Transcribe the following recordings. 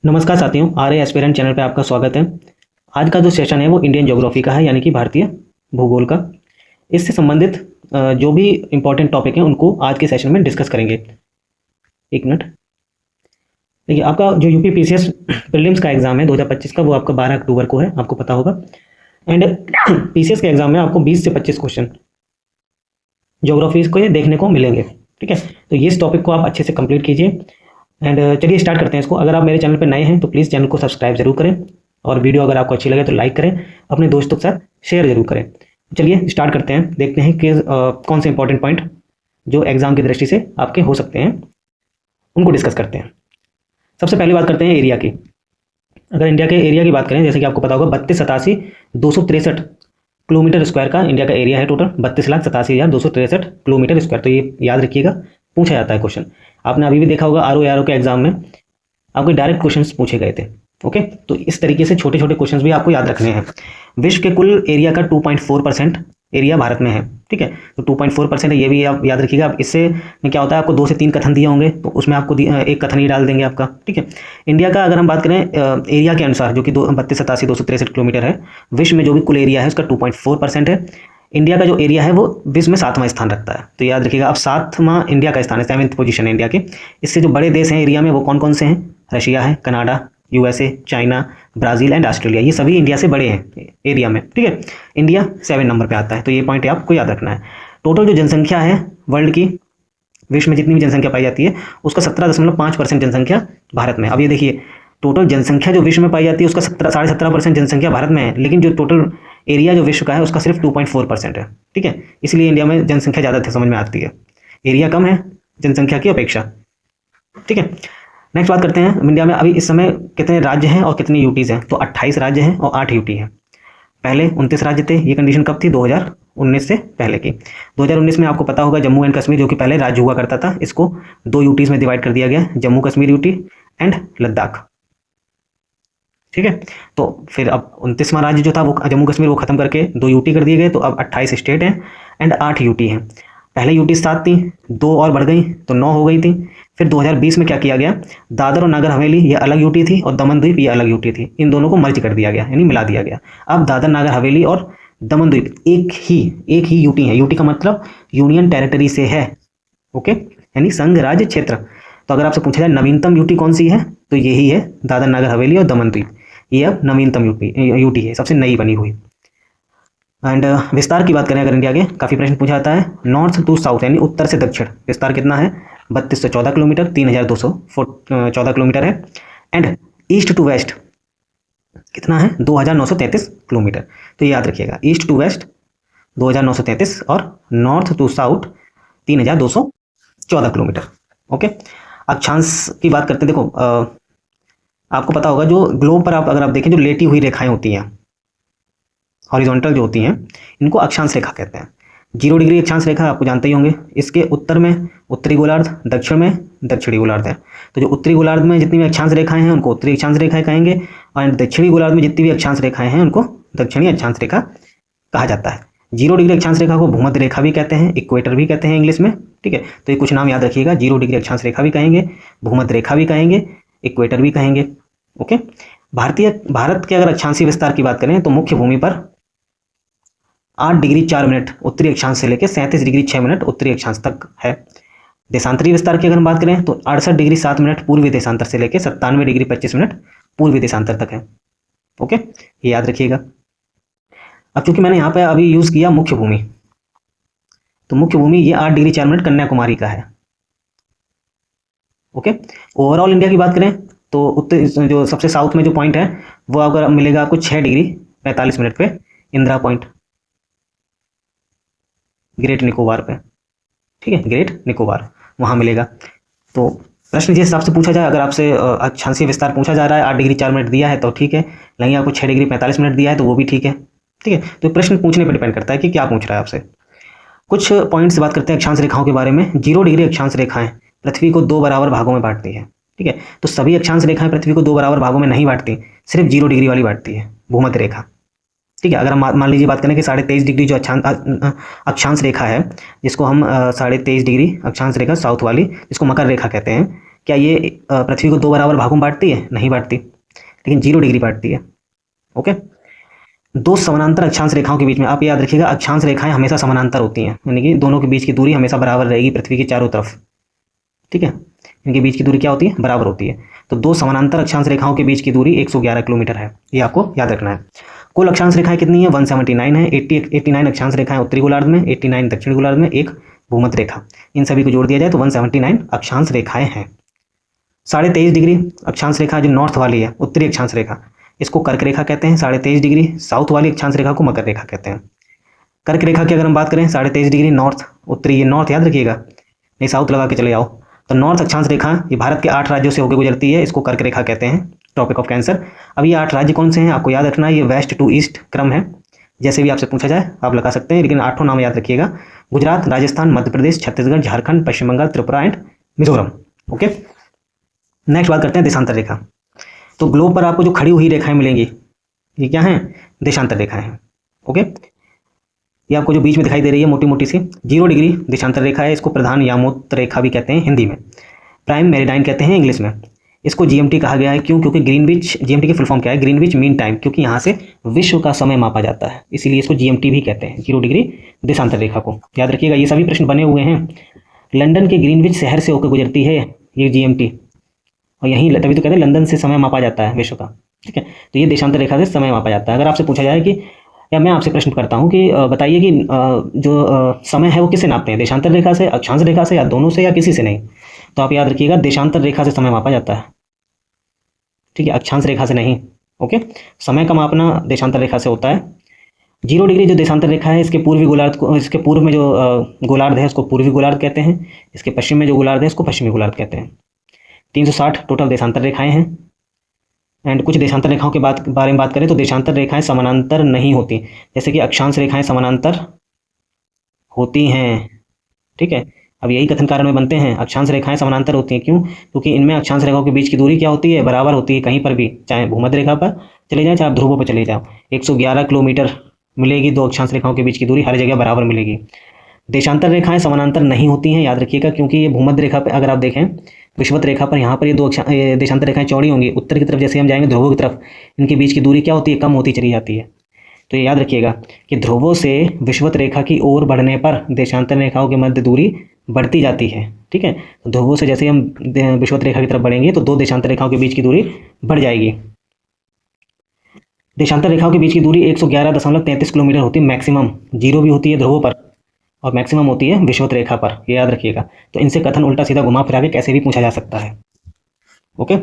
नमस्कार साथियों, R A aspirant channel पे आपका स्वागत है। आज का जो सेशन है वो इंडियन ज्योग्राफी का है, यानी कि भारतीय भूगोल का। इससे संबंधित जो भी इम्पोर्टेंट टॉपिक हैं उनको आज के सेशन में डिस्कस करेंगे। एक मिनट। देखिए, आपका जो यूपी पीसीएस प्रीलिम्स का एग्जाम है 2025 का, वो आपका 12 अक्टूबर को है, आपको पता होगा। एंड पीसीएस के एग्जाम में आपको 20 से 25 क्वेश्चन ज्योग्राफी को देखने को मिलेंगे। ठीक है, तो ये इस टॉपिक को आप अच्छे से कंप्लीट कीजिए। एंड चलिए स्टार्ट करते हैं इसको। अगर आप मेरे चैनल पर नए हैं तो प्लीज़ चैनल को सब्सक्राइब जरूर करें, और वीडियो अगर आपको अच्छी लगे तो लाइक करें, अपने दोस्तों के साथ शेयर जरूर करें। चलिए स्टार्ट करते हैं, देखते हैं कि कौन से इंपॉर्टेंट पॉइंट जो एग्जाम की दृष्टि से आपके हो सकते हैं उनको डिस्कस करते हैं। सबसे पहले बात करते हैं एरिया की। अगर इंडिया के एरिया की बात करें, जैसे कि आपको पता होगा 32,87,263 किलोमीटर स्क्वायर का इंडिया का एरिया है टोटल। 32,87,263 kilometre square. तो ये याद रखिएगा, पूछा जाता है क्वेश्चन। आपने अभी भी देखा होगा आरओ के एग्जाम में आपके डायरेक्ट क्वेश्चंस पूछे गए थे। ओके, तो इस तरीके से छोटे छोटे क्वेश्चंस भी आपको याद रखने हैं। विश्व के कुल एरिया का 2.4% एरिया भारत में है। ठीक है, तो 2.4% है, ये भी आप याद रखिएगा। इससे में क्या होता है, आपको 2 से 3 कथन दिए होंगे तो उसमें आपको एक कथन ही डाल देंगे आपका। ठीक है, इंडिया का अगर हम बात करें एरिया के अनुसार, जो कि 32,87,263 किलोमीटर है, विश्व में जो भी कुल एरिया है उसका 2.4% है। इंडिया का जो एरिया है वो विश्व में 7वां स्थान रखता है। तो याद रखिएगा, अब 7वां इंडिया का स्थान है, 7th पोजीशन है इंडिया की। इससे जो बड़े देश हैं एरिया में वो कौन कौन से हैं? रशिया है, Canada, USA, China, Brazil and Australia. ये सभी इंडिया से बड़े हैं एरिया में। ठीक है, इंडिया 7 नंबर पे आता है, तो ये पॉइंट आपको याद रखना है। टोटल जो जनसंख्या है वर्ल्ड की, विश्व में जितनी भी जनसंख्या पाई जाती है उसका 17.5% जनसंख्या भारत में। अब ये देखिए, टोटल जनसंख्या जो विश्व में पाई जाती है उसका 17.5% जनसंख्या भारत में है, लेकिन जो टोटल एरिया जो विश्व का है उसका सिर्फ 2.4% है। ठीक है, इसलिए इंडिया में जनसंख्या ज़्यादा समझ में आती है, एरिया कम है जनसंख्या की अपेक्षा। ठीक है, नेक्स्ट बात करते हैं इंडिया में अभी इस समय कितने राज्य हैं और कितनी यूटीज़ हैं। तो 28 राज्य हैं और 8 यूटी हैं। पहले 29 राज्य थे। ये कंडीशन कब थी? 2019 से पहले की। 2019 में आपको पता होगा जम्मू एंड कश्मीर, जो कि पहले राज्य हुआ करता था, इसको 2 यूटीज़ में डिवाइड कर दिया गया, जम्मू कश्मीर यूटी एंड लद्दाख। ठीक है, तो फिर अब 29वां राज्य जो था वो जम्मू कश्मीर, वो खत्म करके 2 यूटी कर दिए गए। तो अब 28 स्टेट हैं एंड 8 यूटी हैं। पहले यूटी 7 थी, 2 और बढ़ गई तो 9 हो गई थी। फिर 2020 में क्या किया गया, दादर और नागर हवेली ये अलग यूटी थी और दमन द्वीप ये अलग यूटी थी, इन दोनों को मर्ज कर दिया गया, यानी मिला दिया गया। अब दादर नागर हवेली और दमन द्वीप एक ही यूटी है। यूटी का मतलब यूनियन टेरिटरी से है। ओके, यानी संघ राज्य क्षेत्र। तो अगर आपसे पूछा जाए नवीनतम यूटी कौन सी है, तो यही है दादर नागर हवेली और दमन द्वीप। ये अब नवीनतम यूटी है, सबसे नई बनी हुई। एंड विस्तार की बात करें अगर इंडिया के, काफ़ी प्रश्न पूछा जाता है। नॉर्थ टू साउथ यानी उत्तर से दक्षिण विस्तार कितना है? 3214 किलोमीटर, 3214 किलोमीटर है। एंड ईस्ट टू वेस्ट कितना है? 2933 किलोमीटर। तो ये याद रखिएगा, ईस्ट टू वेस्ट 2933 और north to south 3214 kilometre. Okay, अक्षांश की बात करते हैं। देखो आपको पता होगा जो ग्लोब पर अगर आप देखें, जो लेटी हुई रेखाएं होती हैं, हॉरिजॉन्टल जो होती हैं, इनको अक्षांश रेखा कहते हैं। 0 डिग्री अक्षांश रेखा आपको जानते ही होंगे। इसके उत्तर में उत्तरी गोलार्ध, दक्षिण में दक्षिणी गोलार्ध है। तो जो उत्तरी गोलार्ध में जितनी भी अक्षांश रेखाएं हैं उनको उत्तरी अक्षांश रेखाएं कहेंगे, और दक्षिणी गोलार्ध में जितनी भी अक्षांश रेखाएं हैं उनको दक्षिणी अक्षांश रेखा कहा जाता है। 0 डिग्री अक्षांश रेखा को भूमध्य रेखा भी कहते हैं, इक्वेटर भी कहते हैं इंग्लिश में। ठीक है, तो ये कुछ नाम याद रखिएगा। 0 डिग्री अक्षांश रेखा भी कहेंगे, भूमध्य रेखा भी कहेंगे, इक्वेटर भी कहेंगे। ओके, भारत के अगर अक्षांशीय विस्तार की बात करें तो मुख्य भूमि पर 8 डिग्री 4 मिनट उत्तरी अक्षांश से लेकर 37 डिग्री 6 मिनट उत्तरी अक्षांश तक है। देशांतरीय विस्तार की अगर हम बात करें तो 68 डिग्री 7 मिनट पूर्वी देशांतर से लेकर 97 डिग्री 25 मिनट पूर्वी देशांतर तक है। ओके, ये याद रखिएगा। अब चूंकि मैंने यहाँ पे अभी यूज किया मुख्य भूमि, तो मुख्य भूमि ये 8 डिग्री 4 मिनट कन्याकुमारी का है। ओके, ओवरऑल इंडिया की बात करें तो उत्तर जो सबसे साउथ में जो पॉइंट है वो अगर मिलेगा आपको 6 डिग्री 45 मिनट पे, इंदिरा पॉइंट, ग्रेट निकोबार पे। ठीक है, ग्रेट निकोबार वहाँ मिलेगा। तो प्रश्न जिस हिसाब से पूछा जाए, अगर आपसे अक्षांशीय विस्तार पूछा जा रहा है, 8 डिग्री 4 मिनट दिया है तो ठीक है, नहीं आपको 6 डिग्री 45 मिनट दिया है तो वो भी ठीक है। ठीक है, तो प्रश्न पूछने पर डिपेंड करता है कि क्या पूछ रहा है आपसे। कुछ पॉइंट्स से बात करते हैं अक्षांश रेखाओं के बारे में। 0 डिग्री अक्षांश रेखाएं पृथ्वी को 2 बराबर भागों में बांटती है। ठीक है, तो सभी अक्षांश रेखाएं पृथ्वी को 2 बराबर भागों में नहीं बांटती, सिर्फ 0 डिग्री वाली बांटती है, भूमध्य रेखा। ठीक है, अगर हम मान लीजिए बात करें कि 23.5 डिग्री जो अक्षांश रेखा है, जिसको हम 23.5 डिग्री अक्षांश रेखा साउथ वाली, जिसको मकर रेखा कहते हैं, क्या ये पृथ्वी को 2 बराबर भागों में बांटती है? नहीं बांटती, लेकिन 0 डिग्री बांटती है। ओके, दो समानांतर अक्षांश रेखाओं के बीच में, आप याद रखिएगा, अक्षांश रेखाएं हमेशा समानांतर होती हैं, यानी कि दोनों के बीच की दूरी हमेशा बराबर रहेगी पृथ्वी के चारों तरफ। ठीक है, इनके बीच की दूरी क्या होती है? बराबर होती है। तो दो समानांतर अक्षांश रेखाओं के बीच की दूरी 111 किलोमीटर है, ये आपको याद रखना है। कुल अक्षांश रेखाएं कितनी है? 179 है। 89 अक्षांश रेखाएं उत्तरी गोलार्ध में, 89 दक्षिणी गोलार्ध में, एक भूमध्य रेखा। इन सभी को जोड़ दिया जाए तो 179 अक्षांश रेखाएं हैं। 23.5 डिग्री अक्षांश रेखा जो नॉर्थ वाली है, उत्तरी अक्षांश रेखा, इसको कर्क रेखा कहते हैं। 23.5 डिग्री साउथ वाली अक्षांश रेखा को मकर रेखा कहते हैं। कर्क रेखा की अगर हम बात करें, 23.5 डिग्री नॉर्थ, उत्तरी, ये नॉर्थ याद रखिएगा, नहीं साउथ लगा के चले जाओ। तो नॉर्थ अक्षांश रेखा ये भारत के 8 राज्यों से होकर गुजरती है, इसको कर्क रेखा कहते हैं। Topic of cancer. अब ये 8 राज्य कौन से हैं आपको याद रखना है, ये वेस्ट टू ईस्ट क्रम है, जैसे भी आपसे पूछा जाए आप लगा सकते हैं, लेकिन 8 नाम याद रखिएगा: Gujarat, Rajasthan, Madhya Pradesh, Chhattisgarh, Jharkhand, Paschim Bangal, Tripura and Mizoram. Okay, next बात करते हैं देशांतर रेखा। तो ग्लोब पर आपको जो खड़ी हुई रेखाएं मिलेंगी, ये क्या हैं? देशांतर रेखाएं हैं। ओके, ये आपको जो बीच में दिखाई दे रही है मोटी मोटी सी 0 डिग्री देशांतर रेखा है, इसको प्रधान यामोक्त रेखा भी कहते हैं हिंदी में, प्राइम मेरिडाइन कहते हैं इंग्लिश में। इसको जीएमटी कहा गया है, क्यों? क्योंकि ग्रीनविच, जीएमटी की फुल फॉर्म क्या है? ग्रीनविच मीन टाइम, क्योंकि यहाँ से विश्व का समय मापा जाता है, इसीलिए इसको जीएमटी भी कहते हैं, 0 डिग्री देशांतर रेखा को। याद रखिएगा, ये सभी प्रश्न बने हुए हैं। लंदन के ग्रीनविच शहर से होकर गुजरती है ये जीएमटी, और यहीं तभी तो कहते हैं लंदन से समय मापा जाता है विश्व का। ठीक है, तो ये देशांतर रेखा से समय मापा जाता है। अगर आपसे पूछा जाए कि, या मैं आपसे प्रश्न करता हूँ कि बताइए कि जो समय है वो किससे नापते हैं? देशांतर रेखा से, अक्षांश रेखा से, या दोनों से, या किसी से नहीं? तो आप याद रखिएगा, देशांतर रेखा से समय मापा जाता है। ठीक है, अक्षांश रेखा से नहीं। ओके, समय का मापना देशांतर रेखा से होता है। 0 डिग्री जो देशांतर रेखा है, इसके पूर्वी गोलार्ध को, इसके पूर्व में जो गोलार्ध है उसको पूर्वी गोलार्ध कहते हैं, इसके पश्चिम में जो गोलार्ध है उसको पश्चिमी गोलार्ध कहते हैं। 360 टोटल देशांतर रेखाएं हैं। एंड कुछ देशांतर रेखाओं के बारे में बात करें तो देशांतर रेखाएं समानांतर नहीं होती, जैसे कि अक्षांश रेखाएं समानांतर होती हैं। ठीक है, अब यही कथन कारण में बनते हैं, अक्षांश रेखाएं समानांतर होती हैं। क्यों? क्योंकि इनमें अक्षांश रेखाओं के बीच की दूरी क्या होती है? बराबर होती है, कहीं पर भी, चाहे भूमध्य रेखा पर चले जाए, चाहे आप ध्रुवों पर चले जाओ, 111 किलोमीटर मिलेगी। दो अक्षांश रेखाओं के बीच की दूरी हर जगह बराबर मिलेगी। देशांतर रेखाएं समानांतर नहीं होती हैं, याद रखिएगा, क्योंकि ये भूमध्य रेखा पर अगर आप देखें, विषुवत रेखा पर यहाँ पर ये दो देशांतर रेखाएं चौड़ी होंगी, उत्तर की तरफ जैसे हम जाएंगे ध्रुवों की तरफ, इनके बीच की दूरी क्या होती है? कम होती चली जाती है। तो ये याद रखिएगा कि ध्रुवों से विषुवत रेखा की ओर बढ़ने पर देशांतर रेखाओं के मध्य दूरी बढ़ती जाती है। ठीक है, तो ध्रुवों से जैसे हम विषुवत रेखा की तरफ बढ़ेंगे तो दो देशांतर रेखाओं के बीच की दूरी बढ़ जाएगी। देशांतर रेखाओं के बीच की दूरी 111.33 किलोमीटर होती है मैक्सिमम, 0 भी होती है ध्रुवों पर और मैक्सिमम होती है विषुवत रेखा पर, ये याद रखिएगा। तो इनसे कथन उल्टा सीधा घुमा फिरा के कैसे भी पूछा जा सकता है। ओके,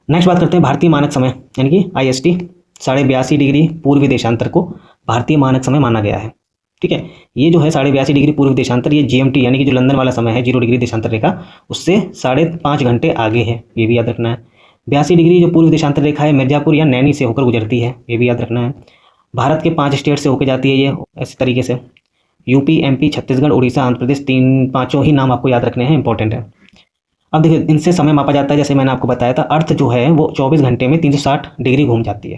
नेक्स्ट बात करते हैं भारतीय मानक समय, यानी कि IST। 82.5 डिग्री पूर्वी देशांतर को भारतीय मानक समय माना गया है। ठीक है, ये जो है 82.5 डिग्री पूर्वी देशांतर, ये GMT यानी कि जो लंदन वाला समय है 0 डिग्री देशांतर रेखा, उससे 5.5 घंटे आगे है, ये भी याद रखना है। 82 डिग्री जो पूर्वी देशांतर रेखा है मिर्जापुर या नैनी से होकर गुजरती है, ये भी याद रखना है। भारत के 5 स्टेट से होकर जाती है ये, इस तरीके से UP, MP, छत्तीसगढ़, उड़ीसा, आंध्र प्रदेश, 5 ही नाम आपको याद रखने हैं, इंपॉर्टेंट है। अब देखिए, इनसे समय मापा जाता है, जैसे मैंने आपको बताया था, अर्थ जो है वो 24 घंटे में 360 डिग्री घूम जाती है,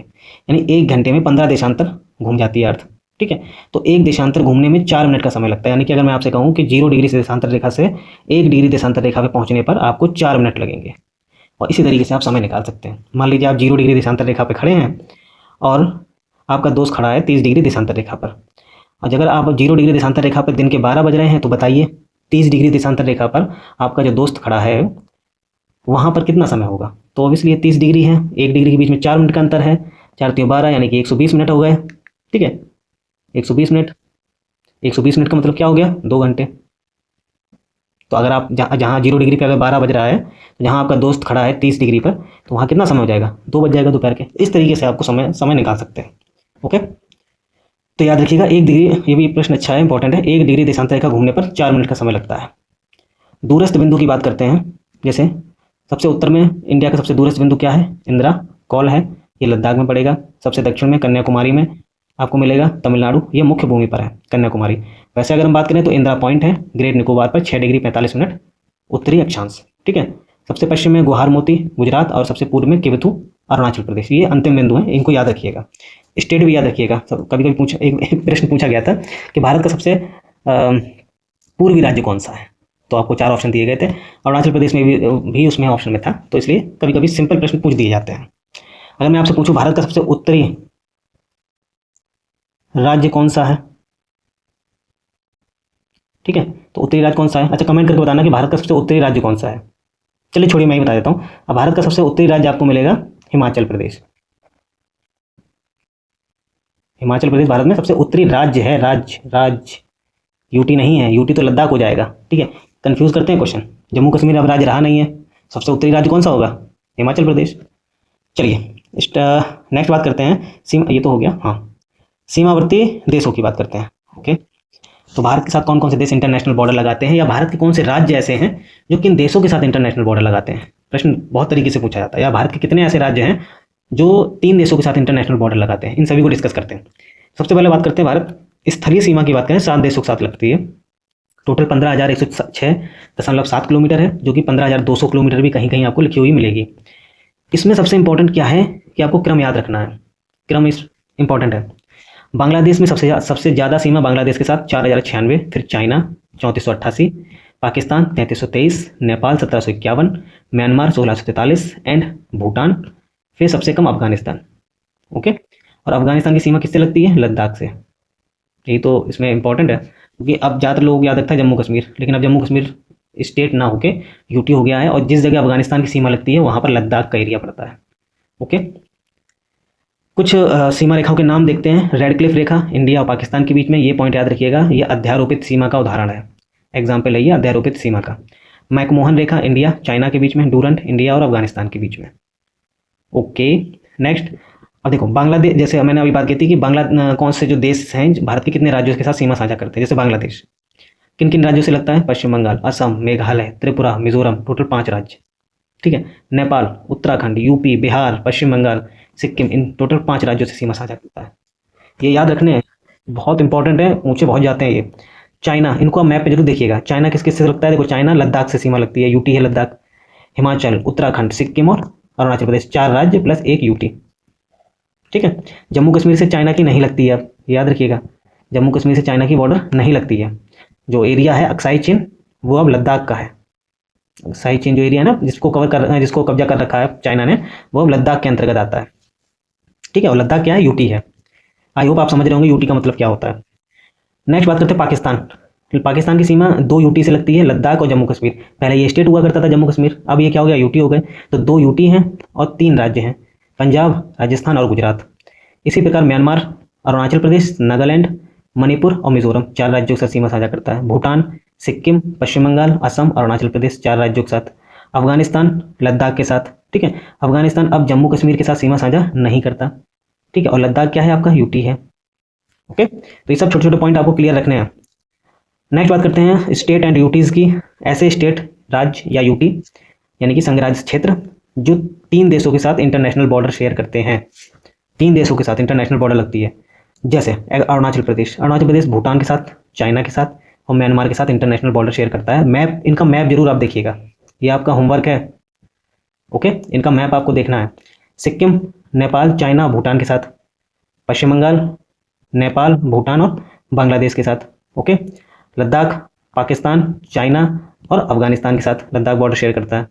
यानी 1 घंटे में 15 देशांतर घूम जाती है अर्थ। ठीक है, तो एक देशांतर घूमने में 4 मिनट का समय लगता है, यानी कि अगर मैं आपसे कहूँ कि 0 डिग्री से देशांतर रेखा से 1 डिग्री देशांतर रेखा पे पहुँचने पर आपको 4 मिनट लगेंगे, और इसी तरीके से आप समय निकाल सकते हैं। मान लीजिए आप 0 डिग्री देशांतर रेखा पर खड़े हैं और आपका दोस्त खड़ा है 30 डिग्री देशांतर रेखा पर, और अगर आप 0 डिग्री देशांतर रेखा पर दिन के 12 बज रहे हैं, तो बताइए 30 डिग्री देशांतर रेखा पर आपका जो दोस्त खड़ा है वहाँ पर कितना समय होगा? तो ऑब्वियसली 30 डिग्री है, 1 डिग्री के बीच में 4 मिनट का अंतर है, 4 × 12 यानी कि 120 मिनट हो गए। ठीक है, 120 मिनट, 120 मिनट का मतलब क्या हो गया? 2 घंटे। तो अगर आप जहाँ 0 डिग्री पे अगर 12 बज रहा है, तो जहाँ आपका दोस्त खड़ा है 30 डिग्री पर, तो वहाँ कितना समय हो जाएगा? 2 बज जाएगा दोपहर के। इस तरीके से आपको समय निकाल सकते हैं। ओके, तो याद रखिएगा 1 डिग्री, ये भी प्रश्न अच्छा है, इंपॉर्टेंट है, 1 डिग्री देशांतर रेखा घूमने पर 4 मिनट का समय लगता है। दूरस्थ बिंदु की बात करते हैं, जैसे सबसे उत्तर में इंडिया का सबसे दूरस्थ बिंदु क्या है? इंदिरा कॉल है, ये लद्दाख में पड़ेगा। सबसे दक्षिण में कन्याकुमारी में आपको मिलेगा, तमिलनाडु, ये मुख्य भूमि पर है कन्याकुमारी। वैसे अगर हम बात करें तो इंदिरा पॉइंट है ग्रेट निकोबार पर, 6 डिग्री 45 मिनट उत्तरी अक्षांश। ठीक है, सबसे पश्चिम में गुहार मोती गुजरात, और सबसे पूर्व में किवथु अरुणाचल प्रदेश। ये अंतिम बिंदु हैं, इनको याद रखिएगा। स्टेट भी याद रखिएगा। कभी कभी एक प्रश्न पूछा गया था कि भारत का सबसे पूर्वी राज्य कौन सा है, तो आपको 4 ऑप्शन दिए गए थे। अरुणाचल प्रदेश में भी उसमें ऑप्शन में था, तो इसलिए कभी कभी सिंपल प्रश्न पूछ दिए जाते हैं। अगर मैं आपसे पूछूं भारत का सबसे उत्तरी राज्य कौन सा है, ठीक है, तो उत्तरी राज्य कौन सा है? अच्छा, कमेंट करके बताना कि भारत का सबसे उत्तरी राज्य कौन सा है। चलिए छोड़िए, मैं ही बता देता हूँ। अब भारत का सबसे उत्तरी राज्य आपको मिलेगा हिमाचल प्रदेश। हिमाचल प्रदेश भारत में सबसे उत्तरी राज्य है, राज्य यूटी नहीं है, यूटी तो लद्दाख हो जाएगा, ठीक है। कंफ्यूज करते हैं क्वेश्चन। जम्मू कश्मीर अब राज्य रहा नहीं है, सबसे उत्तरी राज्य कौन सा होगा? हिमाचल प्रदेश। चलिए नेक्स्ट बात करते हैं सीमा, ये तो हो गया, हाँ, सीमावर्ती देशों की बात करते हैं। ओके, तो भारत के साथ कौन कौन से देश इंटरनेशनल बॉर्डर लगाते हैं, या भारत के कौन से राज्य ऐसे हैं जो किन देशों के साथ इंटरनेशनल बॉर्डर लगाते हैं? प्रश्न बहुत तरीके से पूछा जाता है। या भारत के कितने ऐसे राज्य हैं जो 3 देशों के साथ इंटरनेशनल बॉर्डर लगाते हैं? इन सभी को डिस्कस करते हैं। सबसे पहले बात करते हैं भारत स्थलीय सीमा की बात करें, 7 देशों के साथ लगती है। टोटल 15,106.7 किलोमीटर है, जो कि 15,200 किलोमीटर भी कहीं कहीं आपको लिखी हुई मिलेगी। इसमें सबसे इंपॉर्टेंट क्या है कि आपको क्रम याद रखना है, क्रम इस इंपॉर्टेंट है। बांग्लादेश में सबसे ज़्यादा सीमा बांग्लादेश के साथ 4,096, फिर China 3488, Pakistan 3323, Nepal 1751, Myanmar 1643 and Bhutan, फिर सबसे कम अफगानिस्तान। ओके, और अफगानिस्तान की सीमा किससे लगती है? लद्दाख से। यही तो इसमें इंपॉर्टेंट है, क्योंकि अब ज़्यादातर लोगों को याद रखता है जम्मू कश्मीर, लेकिन अब जम्मू कश्मीर स्टेट ना होके यूटी हो गया है, और जिस जगह अफगानिस्तान की सीमा लगती है वहाँ पर लद्दाख का एरिया पड़ता है। ओके, कुछ सीमा रेखाओं के नाम देखते हैं। रेड क्लिफ रेखा इंडिया और पाकिस्तान के बीच में, ये पॉइंट याद रखिएगा, ये अध्यारोपित सीमा का उदाहरण है। एग्जाम्पल है ये अध्यारोपित सीमा का। मैकमोहन रेखा इंडिया चाइना के बीच में, डूरंट इंडिया और अफगानिस्तान के बीच में। ओके, नेक्स्ट अब देखो बांग्लादेश, जैसे मैंने अभी बात की थी कि कौन से जो देश हैं भारत के कितने राज्यों के साथ सीमा साझा करते हैं। जैसे बांग्लादेश किन किन राज्यों से लगता है? पश्चिम बंगाल, असम, मेघालय, त्रिपुरा, मिजोरम, टोटल 5 राज्य, ठीक है। नेपाल, उत्तराखंड, यूपी, बिहार, पश्चिम बंगाल, सिक्किम, इन टोटल 5 राज्यों से सीमा साझा करता है। ये याद रखने हैं, बहुत इंपॉर्टेंट है, ऊंचे बहुत जाते हैं ये। चाइना, इनको आप मैप पे जरूर देखिएगा। चाइना किस किस से लगता है? देखो, चाइना लद्दाख से सीमा लगती है, यूटी है लद्दाख। हिमाचल, उत्तराखंड, सिक्किम और अरुणाचल प्रदेश, 4 राज्य प्लस 1 यूटी, ठीक है। जम्मू कश्मीर से चाइना की नहीं लगती है, आप याद रखिएगा, जम्मू कश्मीर से चाइना की बॉर्डर नहीं लगती है। जो एरिया है अक्साई चीन, वो अब लद्दाख का है। अक्साई चीन जो एरिया है ना, जिसको कब्जा कर रखा है चाइना ने, वो अब लद्दाख के अंतर्गत आता है, ठीक है। और लद्दाख क्या है? यूटी है। आई होप आप समझ रहे होंगे यूटी का मतलब क्या होता है। नेक्स्ट बात करते हैं पाकिस्तान। पाकिस्तान की सीमा 2 यूटी से लगती है, लद्दाख और जम्मू कश्मीर। पहले ये स्टेट हुआ करता था जम्मू कश्मीर, अब ये क्या हो गया? यूटी हो गए। तो 2 यूटी हैं और 3 राज्य हैं, पंजाब, राजस्थान और गुजरात। इसी प्रकार म्यांमार, अरुणाचल प्रदेश, नागालैंड, मणिपुर और मिजोरम 4 राज्यों के साथ सीमा साझा करता है। भूटान, सिक्किम, पश्चिम बंगाल, असम, अरुणाचल प्रदेश 4 राज्यों के साथ। अफगानिस्तान लद्दाख के साथ, ठीक है। अफगानिस्तान अब जम्मू कश्मीर के साथ सीमा साझा नहीं करता, ठीक है। और लद्दाख क्या है आपका? यूटी है। ओके, तो ये सब छोटे छोटे पॉइंट आपको क्लियर रखने हैं। नेक्स्ट बात करते हैं स्टेट एंड यूटीज़ की। ऐसे स्टेट, राज्य या यूटी यानी कि संघ राज्य क्षेत्र जो 3 देशों के साथ इंटरनेशनल बॉर्डर शेयर करते हैं, 3 देशों के साथ इंटरनेशनल बॉर्डर लगती है। जैसे अरुणाचल प्रदेश भूटान के साथ, चाइना के साथ और म्यांमार के साथ इंटरनेशनल बॉर्डर शेयर करता है। मैप, इनका मैप जरूर आप देखिएगा, ये आपका होमवर्क है। ओके, इनका मैप आपको देखना है। सिक्किम नेपाल, चाइना, भूटान के साथ। पश्चिम बंगाल नेपाल, भूटान और बांग्लादेश के साथ। ओके, लद्दाख पाकिस्तान, चाइना और अफगानिस्तान के साथ लद्दाख बॉर्डर शेयर करता है,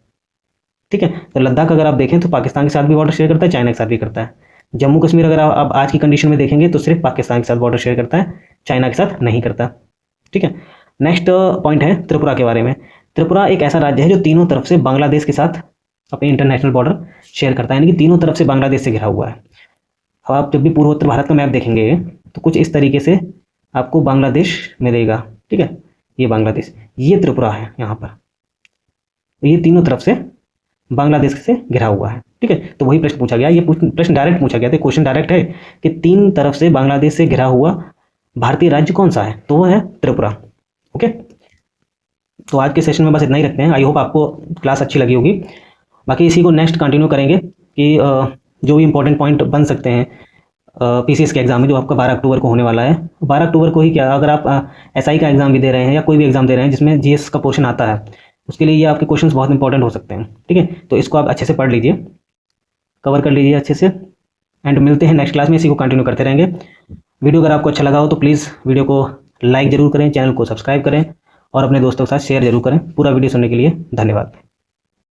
ठीक है। तो लद्दाख अगर आप देखें तो पाकिस्तान के साथ भी बॉर्डर शेयर करता है, चाइना के साथ भी करता है। जम्मू कश्मीर अगर आप आज की कंडीशन में देखेंगे तो सिर्फ पाकिस्तान के साथ बॉर्डर शेयर करता है, चाइना के साथ नहीं करता, ठीक है। नेक्स्ट पॉइंट है त्रिपुरा के बारे में। त्रिपुरा एक ऐसा राज्य है जो तीनों तरफ से बांग्लादेश के साथ अपने इंटरनेशनल बॉर्डर शेयर करता है, यानी कि तीनों तरफ से बांग्लादेश से घिरा हुआ है। अब आप जब भी पूर्वोत्तर भारत का मैप देखेंगे तो कुछ इस तरीके से आपको बांग्लादेश मिलेगा, ठीक है। ये बांग्लादेश, ये त्रिपुरा है यहाँ पर, ये तीनों तरफ से बांग्लादेश से घिरा हुआ है, ठीक है। तो वही प्रश्न पूछा गया, ये प्रश्न डायरेक्ट पूछा गया था, क्वेश्चन डायरेक्ट है कि 3 तरफ से बांग्लादेश से घिरा हुआ भारतीय राज्य कौन सा है, तो वो है त्रिपुरा। ओके, तो आज के सेशन में बस इतना ही रखते हैं। आई होप आपको क्लास अच्छी लगी होगी। बाकी इसी को नेक्स्ट कंटिन्यू करेंगे कि जो भी इंपॉर्टेंट पॉइंट बन सकते हैं पीसीएस के एग्जाम में, जो आपका 12 अक्टूबर को होने वाला है। 12 अक्टूबर को ही क्या, अगर आप एसआई का एग्जाम भी दे रहे हैं या कोई भी एग्जाम दे रहे हैं जिसमें जीएस का पोर्शन आता है, उसके लिए ये आपके क्वेश्चंस बहुत इंपॉर्टेंट हो सकते हैं, ठीक है। तो इसको आप अच्छे से पढ़ लीजिए, कवर कर लीजिए अच्छे से, एंड मिलते हैं नेक्स्ट क्लास में। इसी को कंटिन्यू करते रहेंगे। वीडियो अगर आपको अच्छा लगा हो तो प्लीज़ वीडियो को लाइक ज़रूर करें, चैनल को सब्सक्राइब करें और अपने दोस्तों के साथ शेयर जरूर करें। पूरा वीडियो सुनने के लिए धन्यवाद।